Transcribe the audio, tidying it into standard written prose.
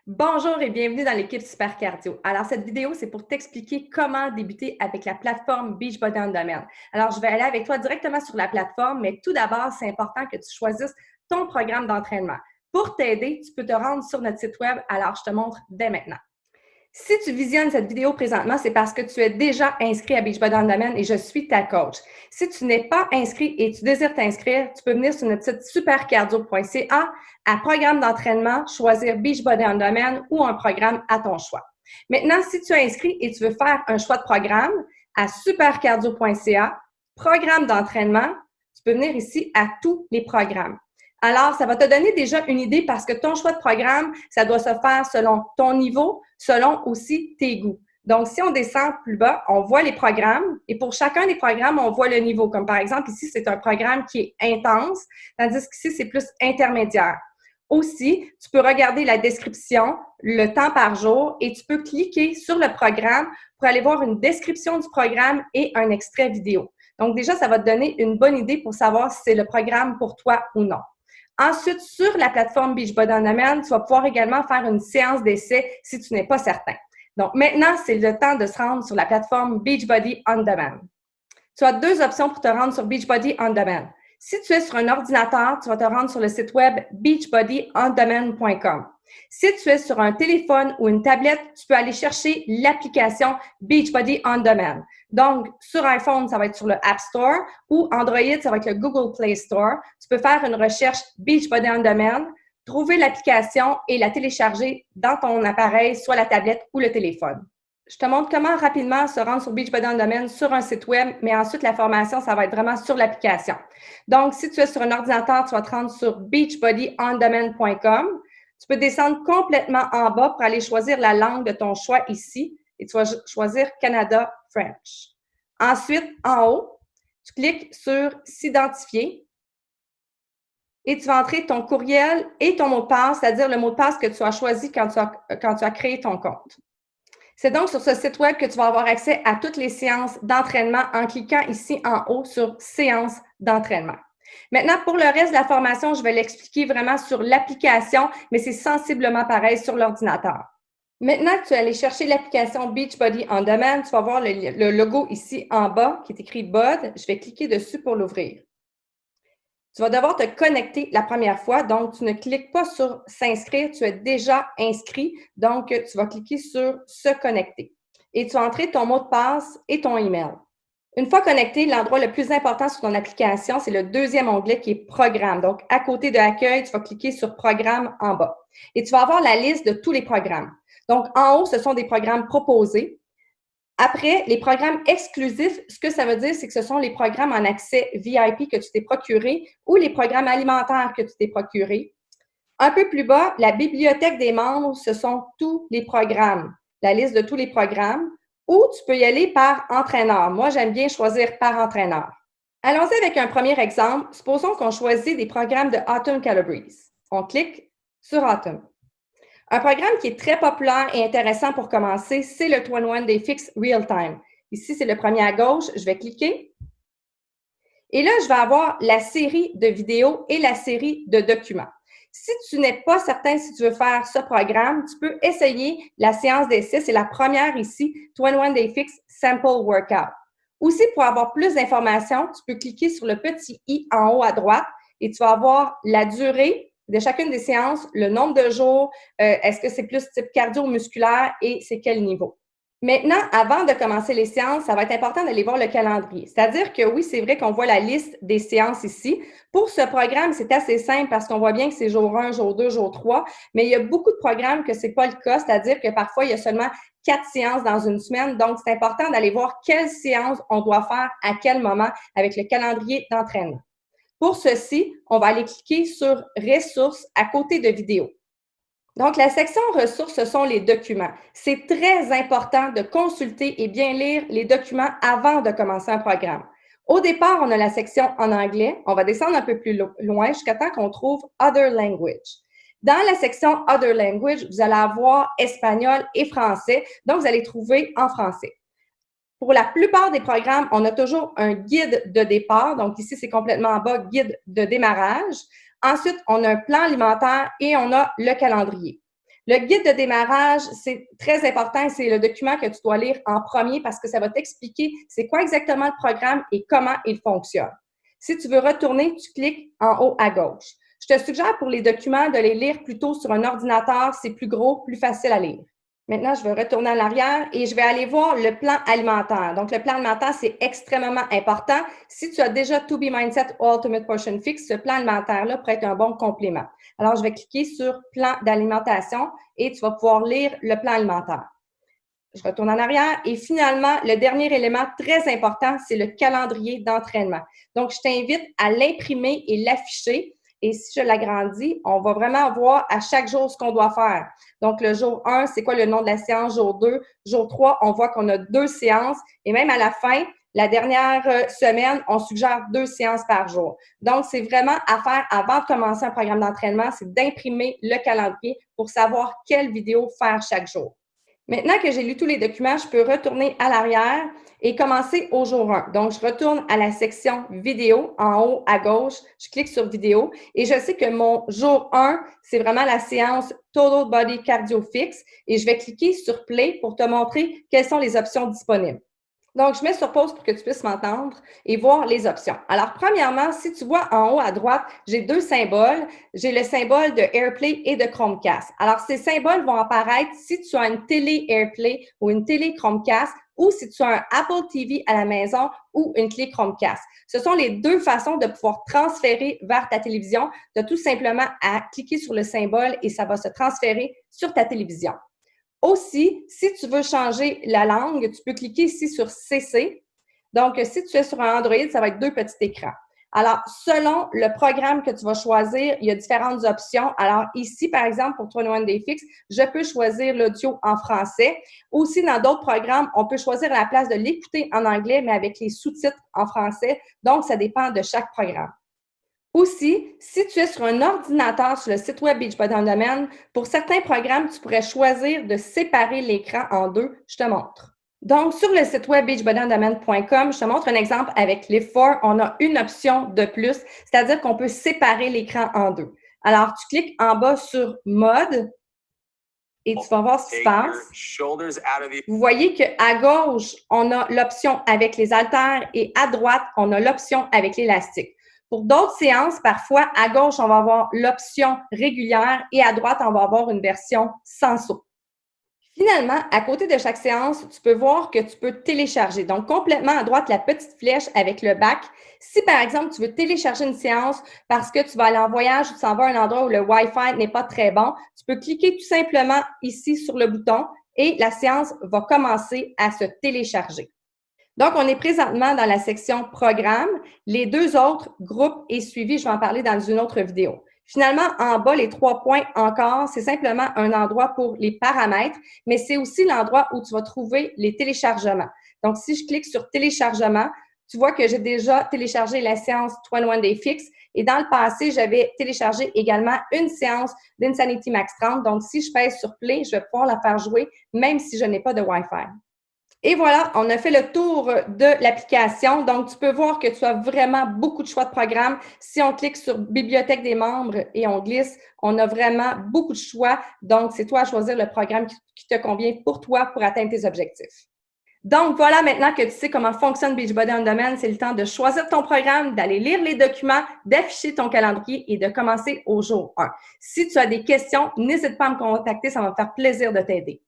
Bonjour et bienvenue dans l'équipe Super Cardio. Alors, cette vidéo, c'est pour t'expliquer comment débuter avec la plateforme Beachbody On Demand. Alors, je vais aller avec toi directement sur la plateforme, mais tout d'abord, c'est important que tu choisisses ton programme d'entraînement. Pour t'aider, tu peux te rendre sur notre site web. Alors, je te montre dès maintenant. Si tu visionnes cette vidéo présentement, c'est parce que tu es déjà inscrit à Beachbody On Demand et je suis ta coach. Si tu n'es pas inscrit et tu désires t'inscrire, tu peux venir sur notre site supercardio.ca à programme d'entraînement, choisir Beachbody On Demand ou un programme à ton choix. Maintenant, si tu es inscrit et tu veux faire un choix de programme, à supercardio.ca, programme d'entraînement, tu peux venir ici à tous les programmes. Alors, ça va te donner déjà une idée parce que ton choix de programme, ça doit se faire selon ton niveau, selon aussi tes goûts. Donc, si on descend plus bas, on voit les programmes et pour chacun des programmes, on voit le niveau. Comme par exemple, ici, c'est un programme qui est intense, tandis qu'ici, c'est plus intermédiaire. Aussi, tu peux regarder la description, le temps par jour et tu peux cliquer sur le programme pour aller voir une description du programme et un extrait vidéo. Donc, déjà, ça va te donner une bonne idée pour savoir si c'est le programme pour toi ou non. Ensuite, sur la plateforme Beachbody On Demand, tu vas pouvoir également faire une séance d'essai si tu n'es pas certain. Donc, maintenant, c'est le temps de se rendre sur la plateforme Beachbody On Demand. Tu as deux options pour te rendre sur Beachbody On Demand. Si tu es sur un ordinateur, tu vas te rendre sur le site web beachbodyondemand.com. Si tu es sur un téléphone ou une tablette, tu peux aller chercher l'application Beachbody On Demand. Donc, sur iPhone, ça va être sur le App Store ou Android, ça va être le Google Play Store. Tu peux faire une recherche Beachbody On Demand, trouver l'application et la télécharger dans ton appareil, soit la tablette ou le téléphone. Je te montre comment rapidement se rendre sur Beachbody On Demand sur un site web, mais ensuite, la formation, ça va être vraiment sur l'application. Donc, si tu es sur un ordinateur, tu vas te rendre sur beachbodyondemand.com. Tu peux descendre complètement en bas pour aller choisir la langue de ton choix ici et tu vas choisir Canada French. Ensuite, en haut, tu cliques sur « S'identifier » et tu vas entrer ton courriel et ton mot de passe, c'est-à-dire le mot de passe que tu as choisi quand tu as créé ton compte. C'est donc sur ce site web que tu vas avoir accès à toutes les séances d'entraînement en cliquant ici en haut sur « Séances d'entraînement ». Maintenant, pour le reste de la formation, je vais l'expliquer vraiment sur l'application, mais c'est sensiblement pareil sur l'ordinateur. Maintenant que tu es allé chercher l'application Beachbody On Demand, tu vas voir le logo ici en bas qui est écrit « BOD ». Je vais cliquer dessus pour l'ouvrir. Tu vas devoir te connecter la première fois, donc tu ne cliques pas sur « S'inscrire », tu es déjà inscrit, donc tu vas cliquer sur « Se connecter » et tu vas entrer ton mot de passe et ton email. Une fois connecté, l'endroit le plus important sur ton application, c'est le deuxième onglet qui est « Programme ». Donc, à côté de « Accueil », tu vas cliquer sur « Programme » en bas et tu vas avoir la liste de tous les programmes. Donc, en haut, ce sont des programmes proposés. Après, les programmes exclusifs, ce que ça veut dire, c'est que ce sont les programmes en accès VIP que tu t'es procuré ou les programmes alimentaires que tu t'es procuré. Un peu plus bas, la bibliothèque des membres, ce sont tous les programmes, la liste de tous les programmes, ou tu peux y aller par entraîneur. Moi, j'aime bien choisir par entraîneur. Allons-y avec un premier exemple. Supposons qu'on choisit des programmes de Autumn Calories. On clique sur Autumn. Un programme qui est très populaire et intéressant pour commencer, c'est le 21 Day Fix Real Time. Ici, c'est le premier à gauche. Je vais cliquer. Et là, je vais avoir la série de vidéos et la série de documents. Si tu n'es pas certain si tu veux faire ce programme, tu peux essayer la séance d'essai. C'est la première ici, 21 Day Fix Sample Workout. Aussi, pour avoir plus d'informations, tu peux cliquer sur le petit i en haut à droite et tu vas avoir la durée de chacune des séances, le nombre de jours, est-ce que c'est plus type cardio-musculaire et c'est quel niveau. Maintenant, avant de commencer les séances, ça va être important d'aller voir le calendrier. C'est-à-dire que oui, c'est vrai qu'on voit la liste des séances ici. Pour ce programme, c'est assez simple parce qu'on voit bien que c'est jour 1, jour 2, jour 3, mais il y a beaucoup de programmes que ce n'est pas le cas, c'est-à-dire que parfois, il y a seulement 4 séances dans une semaine. Donc, c'est important d'aller voir quelles séances on doit faire à quel moment avec le calendrier d'entraînement. Pour ceci, on va aller cliquer sur « Ressources » à côté de « Vidéos ». Donc, la section « Ressources », ce sont les documents. C'est très important de consulter et bien lire les documents avant de commencer un programme. Au départ, on a la section en anglais. On va descendre un peu plus loin jusqu'à temps qu'on trouve « Other Language ». Dans la section « Other Language », vous allez avoir espagnol et français. Donc, vous allez trouver en français. Pour la plupart des programmes, on a toujours un guide de départ. Donc, ici, c'est complètement en bas, guide de démarrage. Ensuite, on a un plan alimentaire et on a le calendrier. Le guide de démarrage, c'est très important. C'est le document que tu dois lire en premier parce que ça va t'expliquer c'est quoi exactement le programme et comment il fonctionne. Si tu veux retourner, tu cliques en haut à gauche. Je te suggère pour les documents de les lire plutôt sur un ordinateur. C'est plus gros, plus facile à lire. Maintenant, je vais retourner en arrière et je vais aller voir le plan alimentaire. Donc, le plan alimentaire, c'est extrêmement important. Si tu as déjà To Be Mindset ou Ultimate Portion Fix, ce plan alimentaire-là pourrait être un bon complément. Alors, je vais cliquer sur plan d'alimentation et tu vas pouvoir lire le plan alimentaire. Je retourne en arrière et finalement, le dernier élément très important, c'est le calendrier d'entraînement. Donc, je t'invite à l'imprimer et l'afficher. Et si je l'agrandis, on va vraiment voir à chaque jour ce qu'on doit faire. Donc, le jour 1, c'est quoi le nom de la séance? Jour 2, jour 3, on voit qu'on a 2 séances. Et même à la fin, la dernière semaine, on suggère 2 séances par jour. Donc, c'est vraiment à faire avant de commencer un programme d'entraînement, c'est d'imprimer le calendrier pour savoir quelle vidéo faire chaque jour. Maintenant que j'ai lu tous les documents, je peux retourner à l'arrière et commencer au jour 1. Donc, je retourne à la section vidéo en haut à gauche. Je clique sur vidéo et je sais que mon jour 1, c'est vraiment la séance Total Body Cardio Fix et je vais cliquer sur Play pour te montrer quelles sont les options disponibles. Donc, je mets sur pause pour que tu puisses m'entendre et voir les options. Alors, premièrement, si tu vois en haut à droite, j'ai 2 symboles. J'ai le symbole de AirPlay et de Chromecast. Alors, ces symboles vont apparaître si tu as une télé AirPlay ou une télé Chromecast ou si tu as un Apple TV à la maison ou une clé Chromecast. Ce sont les 2 façons de pouvoir transférer vers ta télévision. Tu as tout simplement à cliquer sur le symbole et ça va se transférer sur ta télévision. Aussi, si tu veux changer la langue, tu peux cliquer ici sur CC. Donc, si tu es sur un Android, ça va être 2 petits écrans. Alors, selon le programme que tu vas choisir, il y a différentes options. Alors, ici, par exemple, pour 21 Day Fix, je peux choisir l'audio en français. Aussi, dans d'autres programmes, on peut choisir à la place de l'écouter en anglais, mais avec les sous-titres en français. Donc, ça dépend de chaque programme. Aussi, si tu es sur un ordinateur sur le site web Beachbody On Demand, pour certains programmes, tu pourrais choisir de séparer l'écran en 2. Je te montre. Donc, sur le site web beachbodyondemand.com, je te montre un exemple avec l'E4. On a une option de plus, c'est-à-dire qu'on peut séparer l'écran en 2. Alors, tu cliques en bas sur Mode et tu vas voir ce qui se passe. Vous voyez qu'à gauche, on a l'option avec les haltères et à droite, on a l'option avec l'élastique. Pour d'autres séances, parfois, à gauche, on va avoir l'option régulière et à droite, on va avoir une version sans saut. Finalement, à côté de chaque séance, tu peux voir que tu peux télécharger. Donc, complètement à droite, la petite flèche avec le bac. Si, par exemple, tu veux télécharger une séance parce que tu vas aller en voyage ou tu s'en vas à un endroit où le Wi-Fi n'est pas très bon, tu peux cliquer tout simplement ici sur le bouton et la séance va commencer à se télécharger. Donc, on est présentement dans la section Programme. Les 2 autres, groupes et suivi, je vais en parler dans une autre vidéo. Finalement, en bas, les 3 points encore, c'est simplement un endroit pour les paramètres, mais c'est aussi l'endroit où tu vas trouver les téléchargements. Donc, si je clique sur Téléchargement, tu vois que j'ai déjà téléchargé la séance 21 Day Fix et dans le passé, j'avais téléchargé également une séance d'Insanity Max 30. Donc, si je pèse sur Play, je vais pouvoir la faire jouer même si je n'ai pas de Wi-Fi. Et voilà, on a fait le tour de l'application. Donc, tu peux voir que tu as vraiment beaucoup de choix de programmes. Si on clique sur Bibliothèque des membres et on glisse, on a vraiment beaucoup de choix. Donc, c'est toi à choisir le programme qui te convient pour toi pour atteindre tes objectifs. Donc, voilà, maintenant que tu sais comment fonctionne Beachbody On Demand, c'est le temps de choisir ton programme, d'aller lire les documents, d'afficher ton calendrier et de commencer au jour 1. Si tu as des questions, n'hésite pas à me contacter, ça va me faire plaisir de t'aider.